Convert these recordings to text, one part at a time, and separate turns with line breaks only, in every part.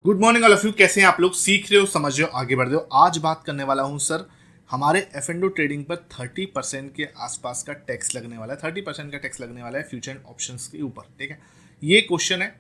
Good morning all of you. कैसे हैं आप लोग? सीख रहे हो, समझ रहे हो, आगे बढ़ रहे हो। आज बात करने वाला हूं सर, हमारे एफ ट्रेडिंग पर 30% के आसपास का टैक्स लगने वाला है। 30% का टैक्स लगने वाला है फ्यूचर एंड ऑप्शंस के ऊपर। ठीक है, ये क्वेश्चन है।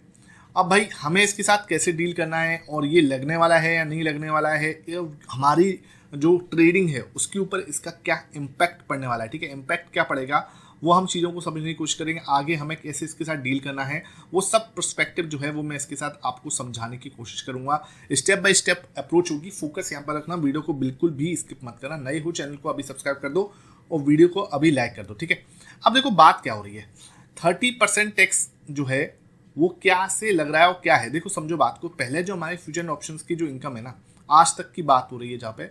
अब भाई हमें इसके साथ कैसे डील करना है और ये लगने वाला है या नहीं लगने वाला है, ये हमारी जो ट्रेडिंग है उसके ऊपर इसका क्या इम्पैक्ट पड़ने वाला है। ठीक है, इम्पैक्ट क्या पड़ेगा वो हम चीज़ों को समझने की कोशिश करेंगे। आगे हमें कैसे इसके साथ डील करना है वो सब पर्सपेक्टिव जो है वो मैं इसके साथ आपको समझाने की कोशिश करूंगा। स्टेप बाय स्टेप अप्रोच होगी। फोकस यहाँ पर रखना, वीडियो को बिल्कुल भी स्किप मत करना। नए हो चैनल को अभी सब्सक्राइब कर दो और वीडियो को अभी लाइक कर दो। ठीक है, अब देखो बात क्या हो रही है। 30% टैक्स जो है वो क्या से लग रहा है और क्या है, देखो समझो बात को। पहले जो हमारे फ्यूचर एंड ऑप्शंस की जो इनकम है ना, आज तक की बात हो रही है जहाँ पे,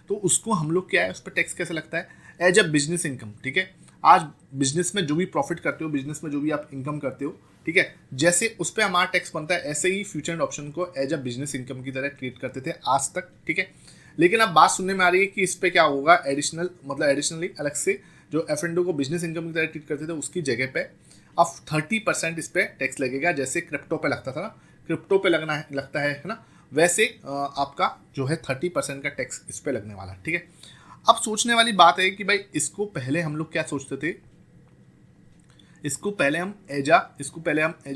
तो उसको हम लोग क्या है, उस पर टैक्स कैसे लगता है? As a business income. ठीक है, आज बिजनेस में जो भी प्रॉफिट करते हो, बिजनेस में जो भी आप इनकम करते हो, ठीक है, जैसे उस पर हमारा टैक्स बनता है, ऐसे ही फ्यूचर एंड ऑप्शन को एज अ बिजनेस इनकम की तरह ट्रीट करते थे आज तक। ठीक है, लेकिन अब बात सुनने में आ रही है कि इस पे क्या होगा, एडिशनल मतलब एडिशनली अलग से जो एफ को बिजनेस इनकम की तरह ट्रीट करते थे उसकी जगह पे अब 30% इस पे टैक्स लगेगा। जैसे क्रिप्टो पे लगता था ना, क्रिप्टो पे लगता है ना, वैसे आपका जो है 30% का टैक्स इस पे लगने वाला है। ठीक है, अब सोचने वाली बात है कि भाई इसको पहले हम लोग क्या सोचते थे, इसको पहले हम एज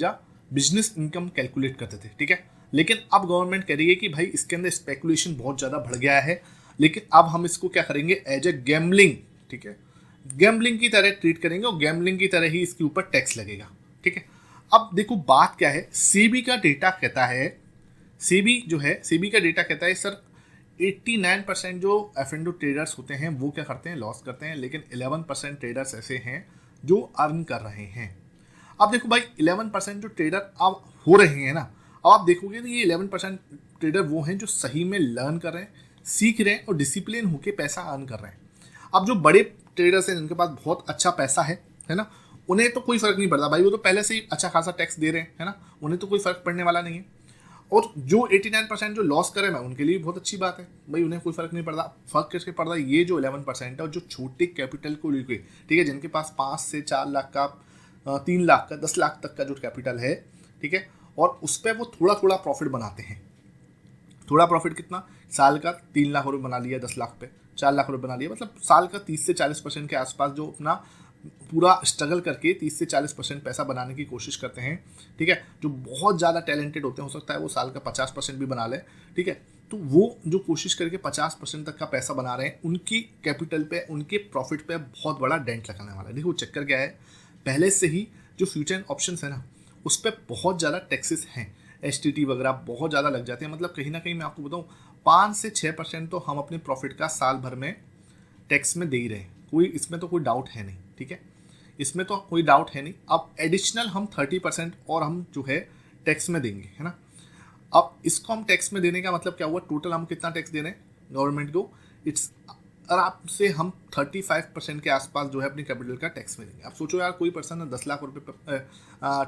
आ बिजनेस इनकम कैलकुलेट करते थे। ठीक है, लेकिन अब गवर्नमेंट कह रही है कि भाई इसके अंदर स्पेकुलेशन बहुत ज़्यादा बढ़ गया है, लेकिन अब हम इसको क्या करेंगे, एज ए गैम्बलिंग। ठीक है, गैम्बलिंग की तरह ट्रीट करेंगे और गैम्बलिंग की तरह ही इसके ऊपर टैक्स लगेगा। ठीक है, अब देखो बात क्या है, सेबी का डेटा कहता है, सेबी का डेटा कहता है सर 89% जो एफ ट्रेडर्स होते हैं वो क्या करते हैं, लॉस करते हैं, लेकिन 11% ट्रेडर्स ऐसे हैं जो अर्न कर रहे हैं। अब देखो भाई 11% जो ट्रेडर अब हो रहे हैं ना, अब आप देखोगे तो ये 11% ट्रेडर वो हैं जो सही में लर्न कर रहे हैं, सीख रहे हैं और डिसिप्लिन होकर पैसा अर्न कर रहे हैं। अब जो बड़े ट्रेडर्स हैं जिनके पास बहुत अच्छा पैसा है ना, उन्हें तो कोई फर्क नहीं पड़ता भाई, वो तो पहले से ही अच्छा खासा टैक्स दे रहे हैं, है ना, उन्हें तो कोई फर्क पड़ने वाला नहीं है। और जो 89% जो लॉस करे, मैं उनके लिए बहुत अच्छी बात है भाई, उन्हें कोई फर्क नहीं पड़ता। फर्क किसके पड़ता है, ये जो 11% है और जो छोटे कैपिटल को लेके, ठीक है, जिनके पास 5 से 4 लाख का 3 लाख का 10 लाख तक का जो कैपिटल है, ठीक है, और उस पर वो थोड़ा थोड़ा प्रॉफिट बनाते हैं। थोड़ा प्रॉफिट कितना, साल का 3 लाख रुपए बना लिया, 10 लाख पे 4 लाख रुपए बना लिया, मतलब साल का 30 से 40% के आसपास जो अपना पूरा स्ट्रगल करके 30 से 40% पैसा बनाने की कोशिश करते हैं। ठीक है, जो बहुत ज़्यादा टैलेंटेड होते हैं, हो सकता है वो साल का 50% भी बना ले। ठीक है, तो वो जो कोशिश करके 50% तक का पैसा बना रहे हैं, उनकी कैपिटल पे, उनके प्रॉफिट पे बहुत बड़ा डेंट लगाने वाला है। देखो चक्कर क्या है, पहले से ही जो फ्यूचर एंड ऑप्शन है ना, उस पर बहुत ज़्यादा टैक्सेस हैं, STT वगैरह बहुत ज़्यादा लग जाते हैं। मतलब कहीं ना कहीं मैं आपको बताऊँ 5 से 6% तो हम अपने प्रॉफिट का साल भर में टैक्स में दे ही रहे हैं, कोई इसमें तो कोई डाउट है नहीं। ठीक है, इसमें तो कोई डाउट है नहीं। अब एडिशनल हम 30% और हम जो है टैक्स में देंगे, है ना। अब इसको हम टैक्स में देने का मतलब क्या हुआ, टोटल हम कितना टैक्स दे रहे हैं गवर्नमेंट को, इट्स आराम से हम 35% के आसपास जो है अपनी कैपिटल का टैक्स में देंगे। अब सोचो यार, कोई पर्सन 10 लाख रुपए पर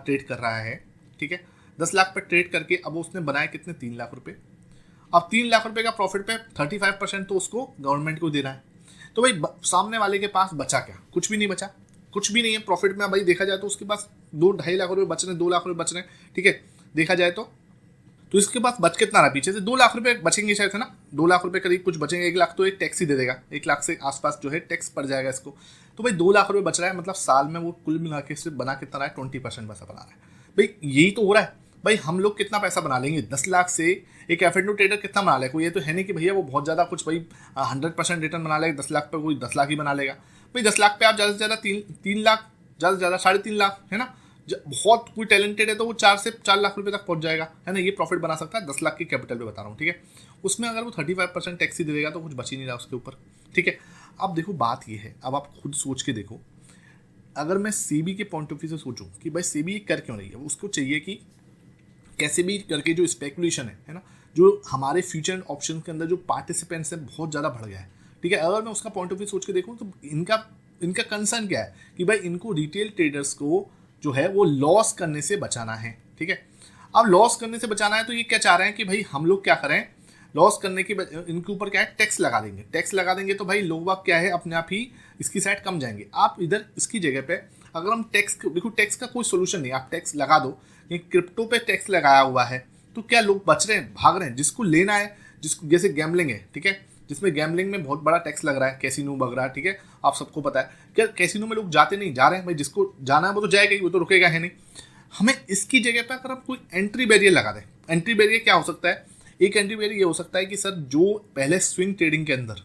ट्रेड कर रहा है, ठीक है, 10 लाख पर ट्रेड करके अब उसने बनाए कितने, 3 लाख रुपए। अब 3 लाख रुपए का प्रॉफिट पे 35% तो उसको गवर्नमेंट को देना है। तो भाई सामने वाले के पास बचा क्या, कुछ भी नहीं बचा, कुछ भी नहीं है प्रॉफिट में। भाई देखा जाए तो उसके पास 2-2.5 लाख रुपए बच रहे हैं, 2 लाख रुपए बच रहे हैं। ठीक है, देखा जाए तो इसके पास बच कितना रहा, पीछे से 2 लाख रुपए बचेंगे शायद, है ना, 2 लाख रुपए करीब कुछ बचेंगे। 1 लाख तो एक टैक्स ही दे देगा, 1 लाख से आसपास जो है टैक्स पड़ जाएगा इसको। तो भाई 2 लाख रुपए बच रहा है, मतलब साल में वो कुल मिला के से बना कितना रहा है, 20% पैसा बना रहा है। भाई यही तो हो रहा है। भाई हम लोग कितना पैसा बना लेंगे 10 लाख से, एक एफ ट्रेडर कितना बना लेगा? कोई ये तो है नहीं कि भैया वो बहुत ज़्यादा कुछ भाई 100% रिटर्न बना लेगा 10 लाख पे, कोई 10 लाख ही बना लेगा। भाई 10 लाख पे आप ज़्यादा से ज़्यादा 3 लाख, ज़्यादा से ज़्यादा 3.5 लाख, है ना, बहुत कोई टैलेंटेड है तो वो 4 से 4 लाख रुपए तक पहुंच जाएगा, है ना, ये प्रॉफिट बना सकता है 10 लाख की कैपिटल पे बता रहा हूँ। ठीक है, उसमें अगर वो 35% टैक्स ही दे देगा तो कुछ बच ही नहीं रहा उसके ऊपर। ठीक है, अब देखो बात ये है, अब आप खुद सोच के देखो, अगर मैं सेबी के पॉइंट ऑफ व्यू से सोचूं कि भाई सेबी कर क्यों रही है, उसको चाहिए कि कैसे भी करके जो स्पेकुलेशन है ना, जो हमारे फ्यूचर एंड ऑप्शन के अंदर जो पार्टिसिपेंट्स है बहुत ज़्यादा बढ़ गया है। ठीक है, अगर मैं उसका पॉइंट ऑफ व्यू सोच के देखूँ तो इनका कंसर्न क्या है कि भाई इनको रिटेल ट्रेडर्स को जो है वो लॉस करने से बचाना है। ठीक है, अब लॉस करने से बचाना है तो ये क्या चाह रहे हैं कि भाई हम लोग क्या करें, लॉस करने की इनके ऊपर क्या है, टैक्स लगा देंगे। टैक्स लगा देंगे तो भाई लोग बाग क्या है, अपने आप ही इसकी साइड कम जाएंगे। आप इधर इसकी जगह पे अगर हम टैक्स, देखो टैक्स का कोई सोल्यूशन नहीं, आप टैक्स लगा दो, ये क्रिप्टो पे टैक्स लगाया हुआ है, तो क्या लोग बच रहे हैं, भाग रहे हैं? जिसको लेना है, जिसको जैसे गैम्बलिंग है, ठीक है, जिसमें गैम्बलिंग में बहुत बड़ा टैक्स लग रहा है, कैसीनो लग रहा है, ठीक है, आप सबको पता है। क्या कैसीनो में लोग जाते नहीं? जा रहे हैं भाई, जिसको जाना है वो तो जाएगा ही, वो तो रुकेगा है नहीं। हमें इसकी जगह पर अगर हम कोई एंट्री बैरियर लगा दें, एंट्री बैरियर क्या हो सकता है? एक एंट्री बैरियर ये हो सकता है कि सर जो पहले स्विंग ट्रेडिंग के अंदर,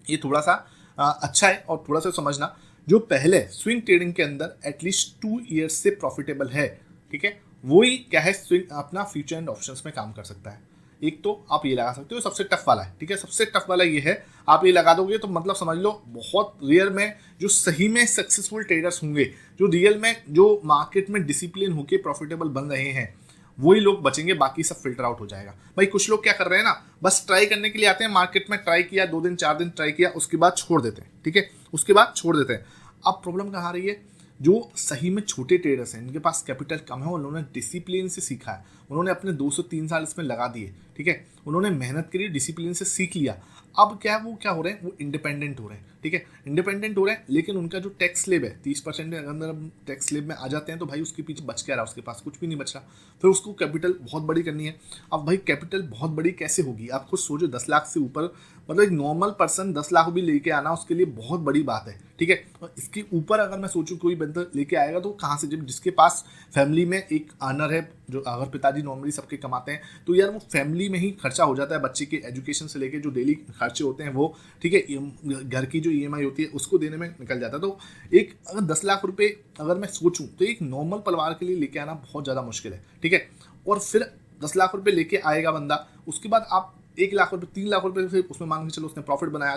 ये थोड़ा सा अच्छा है और थोड़ा सा समझना, जो पहले स्विंग ट्रेडिंग के अंदर एटलीस्ट 2 ईयर्स से प्रॉफिटेबल है, ठीक है, वही क्या है स्विंग अपना फ्यूचर एंड ऑप्शंस में काम कर सकता है। एक तो आप ये लगा सकते हो, सबसे टफ वाला है, ठीक है, सबसे टफ वाला ये है, आप ये लगा दोगे तो मतलब समझ लो बहुत रेयर में जो सही में सक्सेसफुल ट्रेडर्स होंगे, जो रियल में जो मार्केट में डिसिप्लिन होके प्रॉफिटेबल बन रहे हैं, वही लोग बचेंगे, बाकी सब फिल्टर आउट हो जाएगा। भाई कुछ लोग क्या कर रहे हैं ना, बस ट्राई करने के लिए आते हैं मार्केट में, ट्राई किया 2 दिन 4 दिन ट्राई किया, उसके बाद छोड़ देते हैं, ठीक है, उसके बाद छोड़ देते हैं। अब प्रॉब्लम कहाँ आ रही है? जो सही में छोटे ट्रेडर्स हैं, इनके पास कैपिटल कम है, उन्होंने डिसिप्लिन से सीखा है, उन्होंने अपने 2 से 3 साल इसमें लगा दिए, ठीक है, उन्होंने मेहनत करी, डिसिप्लिन से सीख लिया। अब क्या है, वो क्या हो रहे हैं, वो इंडिपेंडेंट हो रहे हैं, ठीक है, इंडिपेंडेंट हो रहे हैं, लेकिन उनका जो टैक्स स्लैब है 30% के अंदर टैक्स स्लैब में आ जाते हैं, तो भाई उसके पीछे बच क्या रहा, उसके पास कुछ भी नहीं बच रहा। फिर उसको कैपिटल बहुत बड़ी करनी है। अब भाई कैपिटल बहुत बड़ी कैसे होगी? आप खुद सोचो, 10 लाख से ऊपर, मतलब एक नॉर्मल पर्सन 10 लाख भी लेके आना उसके लिए बहुत बड़ी बात है, ठीक है, और इसके ऊपर अगर मैं सोचूं कोई बंदा लेके आएगा तो कहाँ से? जब जिसके पास फैमिली में एक अर्नर है, जो अगर पिताजी नॉर्मली सबके कमाते हैं, तो यार वो फैमिली में ही खर्चा हो जाता है, बच्चे के एजुकेशन से लेके जो डेली खर्चे होते हैं वो, ठीक है, घर की जो EMI होती है उसको देने में निकल जाता है। तो एक अगर 10 लाख रुपए अगर मैं सोचूं तो एक नॉर्मल परिवार के लिए लेके आना बहुत ज़्यादा मुश्किल है, ठीक है, और फिर 10 लाख रुपए लेके आएगा बंदा, उसके बाद आप 1 लाख रुपए 3 लाख रुपए फिर उसमें मान के चलो उसने प्रॉफिट बनाया।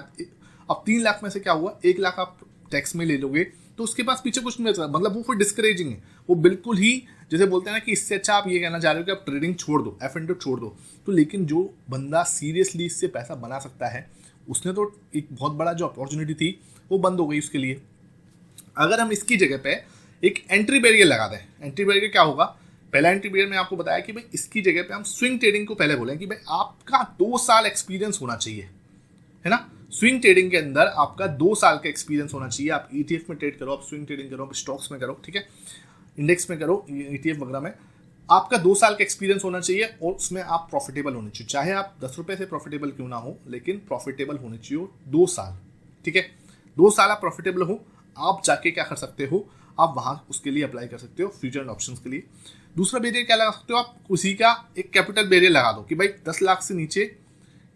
अब 3 लाख में से क्या हुआ, 1 लाख आप टैक्स में ले लोगे, तो उसके पास पीछे कुछ नहीं बचा, मतलब वो फिर डिस्करेजिंग है, वो बिल्कुल ही जैसे बोलते हैं ना कि इससे अच्छा आप ये कहना चाह रहे हो कि आप ट्रेडिंग छोड़ दो, F&O छोड़ दो। तो लेकिन जो बंदा सीरियसली इससे पैसा बना सकता है, उसने तो एक बहुत बड़ा जो अपॉर्चुनिटी थी वो बंद हो गई उसके लिए। अगर हम इसकी जगह पे एक एंट्री बैरियर लगा दें, एंट्री बैरियर क्या होगा? पहला एंट्री बैरियर में आपको बताया कि भाई इसकी जगह पे हम स्विंग ट्रेडिंग को पहले बोलें कि भाई आपका 2 साल एक्सपीरियंस होना चाहिए, है ना, स्विंग ट्रेडिंग के अंदर आपका 2 साल का एक्सपीरियंस होना चाहिए। आप ETF में ट्रेड करो, आप स्विंग ट्रेडिंग करो, आप स्टॉक्स में करो, ठीक है, इंडेक्स में करो, ETF वगैरह में, आपका 2 साल का एक्सपीरियंस होना चाहिए और उसमें आप प्रॉफिटेबल होने चाहिए। चाहे आप 10 रुपए से प्रॉफिटेबल क्यों ना हो, लेकिन प्रॉफिटेबल होने चाहिए 2 साल, ठीक है, 2 साल आप प्रॉफिटेबल हो, आप जाके क्या कर सकते हो, आप वहाँ उसके लिए अप्लाई कर सकते हो फ्यूचर एंड ऑप्शंस के लिए। दूसरा बैरियर क्या लगा सकते हो आप? उसी का एक कैपिटल बैरियर लगा दो कि भाई 10 लाख से नीचे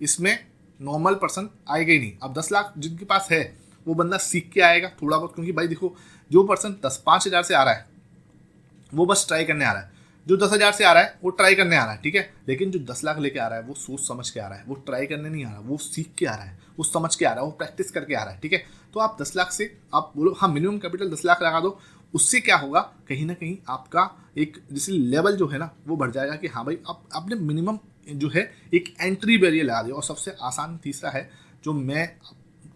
इसमें नॉर्मल पर्सन आएगा ही नहीं। अब 10 लाख जिनके पास है वो बंदा सीख के आएगा थोड़ा बहुत, क्योंकि भाई देखो जो पर्सन 5,000 से आ रहा है वो बस ट्राई करने आ रहा है, जो 10,000 से आ रहा है वो ट्राई करने आ रहा है, ठीक है, लेकिन जो 10 लाख लेके आ रहा है वो सोच समझ के आ रहा है, वो ट्राई करने नहीं आ रहा, वो सीख के आ रहा है, वो समझ के आ रहा है, वो प्रैक्टिस करके आ रहा है, ठीक है। तो आप 10 लाख से आप बोलो हाँ मिनिमम कैपिटल 10 लाख लगा दो, उससे क्या होगा, कहीं ना कहीं आपका एक जैसे लेवल जो है ना वो बढ़ जाएगा कि हाँ भाई आप आपने मिनिमम जो है एक एंट्री बैरियर लगा दिया। और सबसे आसान तीसरा है जो मैं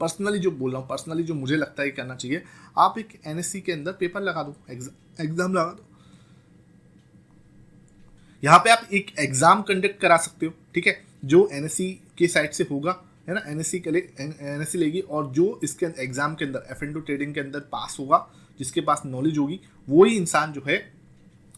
पर्सनली जो बोल रहा हूँ, पर्सनली जो मुझे लगता है करना चाहिए, आप एक NSE के अंदर पेपर लगा दो, एग्जाम लगा दो। यहाँ पे आप एक एग्जाम कंडक्ट करा सकते हो, ठीक है, जो NSE के साइड से होगा, है ना, NSE लेगी, और जो इसके एग्जाम के अंदर F&O ट्रेडिंग के अंदर पास होगा, जिसके पास नॉलेज होगी, वही इंसान जो है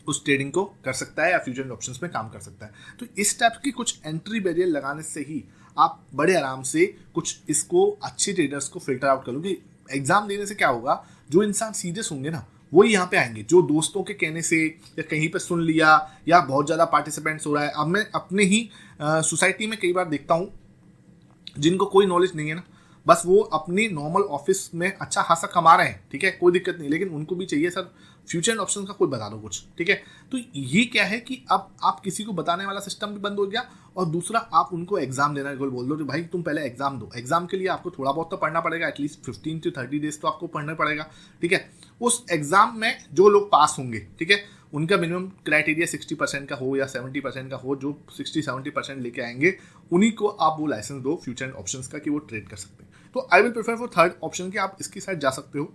उस ट्रेडिंग को कर सकता है या फ्यूचर ऑप्शंस में काम कर सकता है। तो इस टाइप की कुछ एंट्री बैरियर लगाने से ही आप बड़े आराम से कुछ इसको अच्छे ट्रेडर्स को फिल्टर आउट करोगे। एग्जाम देने से क्या होगा, जो इंसान सीरियस होंगे ना वो यहाँ पे आएंगे, जो दोस्तों के कहने से या कहीं पे सुन लिया या बहुत ज़्यादा पार्टिसिपेंट्स हो रहा है। अब मैं अपने ही सोसाइटी में कई बार देखता हूँ जिनको कोई नॉलेज नहीं है ना, बस वो अपनी नॉर्मल ऑफिस में अच्छा खासा कमा रहे हैं, ठीक है, कोई दिक्कत नहीं, लेकिन उनको भी चाहिए सर फ्यूचर एंड ऑप्शन का कोई बता दो कुछ, ठीक है। तो ये क्या है कि अब आप किसी को बताने वाला सिस्टम भी बंद हो गया, और दूसरा आप उनको एग्जाम देना को बोल दो कि भाई तुम पहले एग्जाम दो। एग्जाम के लिए आपको थोड़ा बहुत तो पढ़ना पड़ेगा, एटलीस्ट 15 से 30 डेज तो आपको पढ़ना पड़ेगा, ठीक है। उस एग्जाम में जो लोग पास होंगे, ठीक है, उनका मिनिमम क्राइटेरिया 60% का हो या 70% का हो, जो 60-70% लेके आएंगे उन्हीं को आप वो लाइसेंस दो फ्यूचर एंड ऑप्शंस का कि वो ट्रेड कर सकते हैं। तो I will prefer for third option कि आप इसकी साइड जा सकते हो।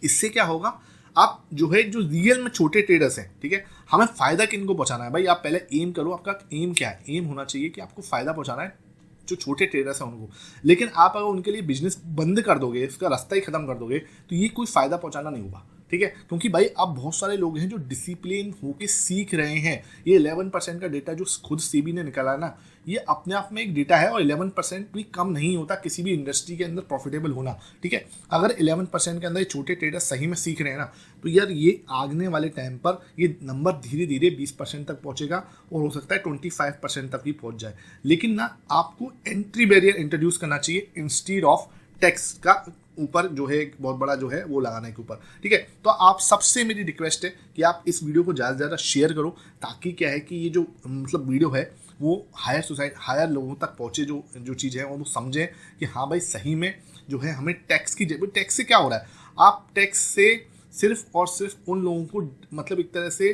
इससे क्या होगा, आप जो है जो रियल में छोटे ट्रेडर्स हैं, ठीक है, हमें फायदा किनको पहुंचाना है भाई, आप पहले एम करो, आपका एम क्या है, एम होना चाहिए कि आपको फायदा पहुंचाना है जो छोटे ट्रेडर्स हैं उनको। लेकिन आप अगर उनके लिए बिजनेस बंद कर दोगे, इसका रास्ता ही खत्म कर दोगे, तो ये कोई फायदा पहुंचाना नहीं होगा, ठीक है, क्योंकि भाई अब बहुत सारे लोग हैं जो डिसिप्लिन होके सीख रहे हैं। ये 11% का डेटा जो खुद सेबी ने निकाला है ना, ये अपने आप में एक डेटा है और 11% भी कम नहीं होता किसी भी इंडस्ट्री के अंदर प्रॉफिटेबल होना। ठीक है, अगर 11% के अंदर ये छोटे ट्रेडर सही में सीख रहे हैं ना, तो यार ये आगने वाले टाइम पर ये नंबर धीरे धीरे 20% तक पहुंचेगा और हो सकता है 25% तक भी पहुंच जाए। लेकिन ना आपको एंट्री बैरियर इंट्रोड्यूस करना चाहिए इंस्टीड ऑफ टैक्स का ऊपर जो है एक बहुत बड़ा जो है वो लगाने के ऊपर। ठीक है, तो आप सबसे मेरी रिक्वेस्ट है कि आप इस वीडियो को ज़्यादा से ज़्यादा शेयर करो, ताकि क्या है कि ये जो मतलब वीडियो है वो हायर लोगों तक पहुँचे, जो चीज़ है वो समझें कि हाँ भाई सही में जो है हमें टैक्स से क्या हो रहा है। आप टैक्स से सिर्फ और सिर्फ उन लोगों को मतलब एक तरह से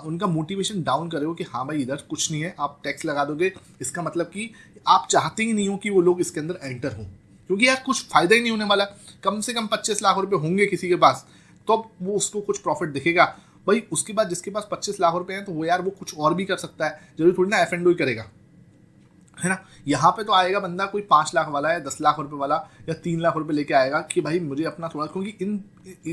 उनका मोटिवेशन डाउन कर रहे हो कि हाँ भाई इधर कुछ नहीं है, आप टैक्स लगा दोगे, इसका मतलब कि आप चाहते ही नहीं हो कि वो लोग इसके अंदर एंटर हों, क्योंकि यार कुछ फायदा ही नहीं होने वाला। कम से कम 25 लाख रुपए होंगे किसी के पास, तो वो उसको कुछ प्रॉफिट दिखेगा भाई। उसके बाद जिसके पास 25 लाख रुपए हैं तो वो यार वो कुछ और भी कर सकता है, जरूरी थोड़ी ना F&O ही करेगा, है ना। यहाँ पे तो आएगा बंदा कोई 5 लाख वाला है, 10 लाख रुपए वाला या 3 लाख रुपए लेके आएगा कि भाई मुझे अपना थोड़ा, क्योंकि इन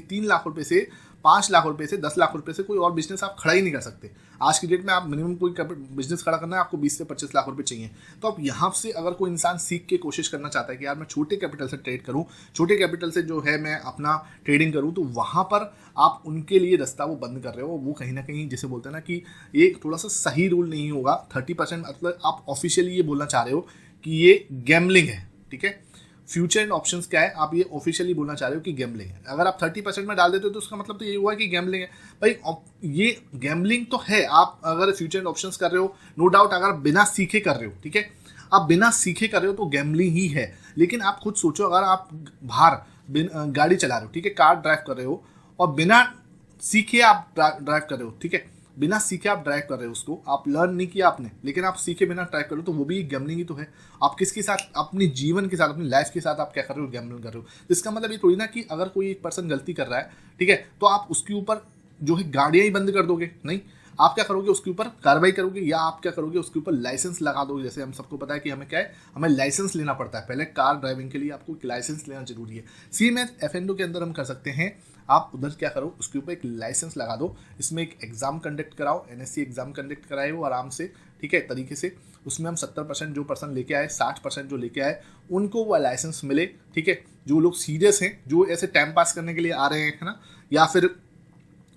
3 लाख रुपए से 5 लाख रुपए से 10 लाख रुपए से कोई और बिजनेस आप खड़ा ही नहीं कर सकते। आज की डेट में आप मिनिमम कोई बिजनेस खड़ा करना है आपको 20 से 25 लाख रुपए चाहिए। तो अब यहाँ से अगर कोई इंसान सीख के कोशिश करना चाहता है कि यार मैं छोटे कैपिटल से ट्रेड करूँ, छोटे कैपिटल से जो है मैं अपना ट्रेडिंग करूँ, तो वहाँ पर आप उनके लिए रास्ता वो बंद कर रहे हो। वो कहीं ना कहीं जैसे बोलते हैं ना कि ये थोड़ा सा सही रूल नहीं होगा। 30% मतलब आप ऑफिशियली ये बोलना चाह रहे हो कि ये गैम्बलिंग है। ठीक है, फ्यूचर एंड ऑप्शंस क्या है, आप ये ऑफिशियली बोलना चाह रहे हो कि गैम्बलिंग है। अगर आप 30% में डाल देते हो तो उसका मतलब तो ये हुआ कि गैम्बलिंग है। भाई ये गैम्बलिंग तो है, आप अगर फ्यूचर एंड ऑप्शंस कर रहे हो, नो डाउट, अगर बिना सीखे कर रहे हो, ठीक है, आप बिना सीखे कर रहे हो तो गैम्बलिंग ही है। लेकिन आप खुद सोचो, अगर आप बाहर गाड़ी चला रहे हो, ठीक है, कार ड्राइव कर रहे हो और बिना सीखे आप ड्राइव कर रहे हो, ठीक है, बिना सीखे आप ड्राइव कर रहे हो, उसको आप लर्न नहीं किया आपने, लेकिन आप सीखे बिना ड्राइव कर रहे हो, तो वो भी गैम्बलिंग ही तो है। आप किसके साथ, अपने जीवन के साथ, अपनी लाइफ के साथ आप क्या कर रहे हो, गैम्बलिंग कर रहे हो। इसका मतलब ये थोड़ी ना कि अगर कोई एक पर्सन गलती कर रहा है, ठीक है, तो आप उसके ऊपर जो है गाड़ियां ही बंद कर दोगे, नहीं। आप क्या करोगे, उसके ऊपर कार्रवाई करोगे, या आप क्या करोगे, उसके ऊपर लाइसेंस लगा दोगे। जैसे हम सबको पता है कि हमें क्या है, हमें लाइसेंस लेना पड़ता है पहले, कार ड्राइविंग के लिए आपको लाइसेंस लेना जरूरी है। सेम F&O के अंदर हम कर सकते हैं। आप उधर क्या करो, उसके ऊपर एक लाइसेंस लगा दो, इसमें एक एग्जाम कंडक्ट कराओ, NSE एग्जाम कंडक्ट कराए वो आराम से, ठीक है, तरीके से। उसमें हम 70% जो पर्सन लेके आए, 60% जो लेके आए, उनको वो लाइसेंस मिले, ठीक है। जो लोग सीरियस हैं, जो ऐसे टाइम पास करने के लिए आ रहे हैं, है ना, या फिर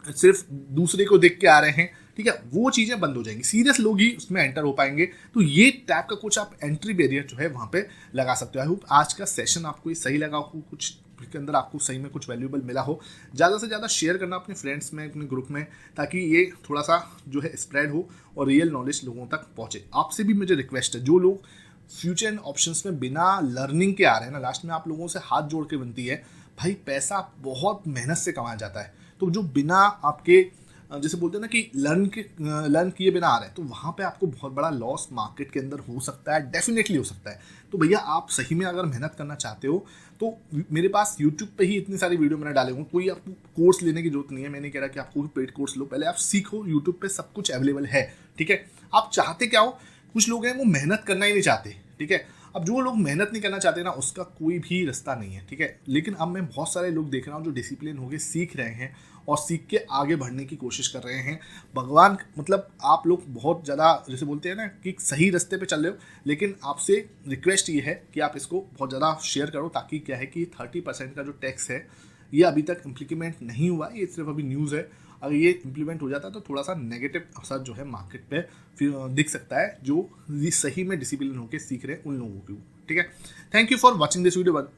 सिर्फ दूसरे को देख के आ रहे हैं, ठीक है, वो चीज़ें बंद हो जाएंगी। सीरियस लोग ही उसमें एंटर हो पाएंगे। तो ये टाइप का कुछ आप एंट्री बैरियर जो है वहाँ पे लगा सकते हो। आई होप आज का सेशन आपको ये सही लगा हो, कुछ के अंदर आपको सही में कुछ वैल्यूएबल मिला हो। ज़्यादा से ज़्यादा शेयर करना अपने फ्रेंड्स में, अपने ग्रुप में, ताकि ये थोड़ा सा जो है स्प्रेड हो और रियल नॉलेज लोगों तक पहुँचे। आपसे भी मुझे रिक्वेस्ट है, जो लोग फ्यूचर एंड ऑप्शंस में बिना लर्निंग के आ रहे हैं ना, लास्ट में आप लोगों से हाथ जोड़ के बनती है भाई, पैसा बहुत मेहनत से कमाया जाता है। तो जो बिना आपके जैसे बोलते हैं ना कि लर्न किए बिना आ रहे हैं, तो वहाँ पे आपको बहुत बड़ा लॉस मार्केट के अंदर हो सकता है, डेफिनेटली हो सकता है। तो भैया आप सही में अगर मेहनत करना चाहते हो तो मेरे पास यूट्यूब पे ही इतनी सारी वीडियो मैंने डाले हुए, कोई आपको कोर्स लेने की जरूरत नहीं है। मैं नहीं कह रहा कि आपको पेड कोर्स लो, पहले आप सीखो, यूट्यूब पे सब कुछ अवेलेबल है, ठीक है। आप चाहते क्या हो, कुछ लोग हैं वो मेहनत करना ही नहीं चाहते, ठीक है। अब जो लोग मेहनत नहीं करना चाहते ना, उसका कोई भी रास्ता नहीं है, ठीक है। लेकिन अब मैं बहुत सारे लोग देख रहा हूँ जो डिसिप्लिन होके सीख रहे हैं और सीख के आगे बढ़ने की कोशिश कर रहे हैं। भगवान मतलब आप लोग बहुत ज़्यादा जैसे बोलते हैं ना कि सही रास्ते पे चल रहे हो, लेकिन आपसे रिक्वेस्ट ये है कि आप इसको बहुत ज़्यादा शेयर करो, ताकि क्या है कि 30% का जो टैक्स है ये अभी तक इम्प्लीमेंट नहीं हुआ, ये सिर्फ अभी न्यूज़ है। अगर ये इम्प्लीमेंट हो जाता है तो थोड़ा सा नेगेटिव असर जो है मार्केट पे फिर दिख सकता है, जो सही में डिसिप्लिन होकर सीख रहे हैं उन लोगों को, ठीक है। Thank you for watching this video.